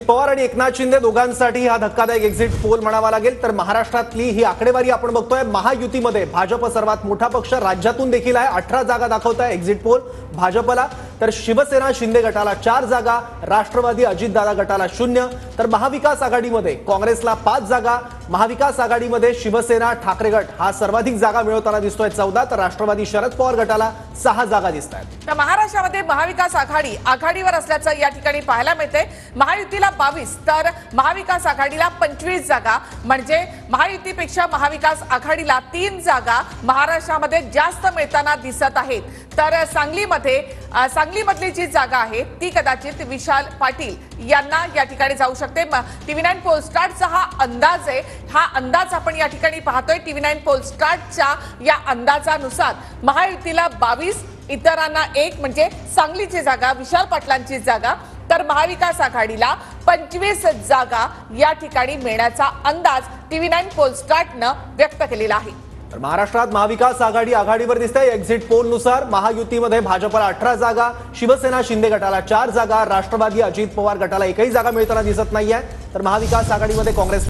पवार आणि एकनाथ शिंदे दोघांसाठी हा धक्कादायक एक्झिट पोल म्हणावा लागेल। तर महाराष्ट्रातली ही आकडेवारी आपण बघतोय। महायुतीमध्ये भाजप सर्वात मोठा पक्ष राज्यातून देखील आहे। 18 जागा दाखवताय एक्झिट पोल भाजपला। तर शिवसेना शिंदे गटाला 4 जागा, राष्ट्रवादी अजितदादा गटाला 0, तर महाविकास आघाडीमध्ये काँग्रेसला 5 जागा, महाविकास आघाडीमध्ये शिवसेना ठाकरे गट हा सर्वाधिक जागा मिळवताना दिसतोय 14, तर राष्ट्रवादी शरद पवार गटाला 6 जागा दिसतायत। तर महाराष्ट्रामध्ये महाविकास आघाडी आघाडीवर असल्याचं या ठिकाणी पाहायला मिळते। महायुतीला 22 तर महाविकास आघाडीला 25 जागा, म्हणजे महायुतीपेक्षा महाविकास आघाडीला 3 जागा महाराष्ट्रामध्ये जास्त मिळताना दिसत आहेत। तर सांगलीमधली जी जागा आहे ती कदाचित विशाल पाटील यांना या ठिकाणी जाऊ शकते। TV9 पोलस्टारचा हा अंदाज आहे। हा अंदाज आपण या ठिकाणी पाहतोय। TV9 पोलस्टारच्या या अंदाजानुसार महायुतीला 22, इतरांना 1, म्हणजे सांगलीची जागा, विशाल पाटलांची जागा, तर महाविकास आघाडीला 25 जागा या ठिकाणी मिळण्याचा अंदाज TV9 पोलस्टारनं व्यक्त केलेला आहे। तर महाराष्ट्रात महाविकास आघाडी आघाडीवर दिसते। एक्झिट पोल नुसार महायुतीमध्ये भाजपला 18 जागा, शिवसेना शिंदे गटाला 4 जागा, राष्ट्रवादी अजित पवार गटाला एकही जागा मिळताना दिसत नाहीये। तर महाविकास आघाडीमध्ये काँग्रेस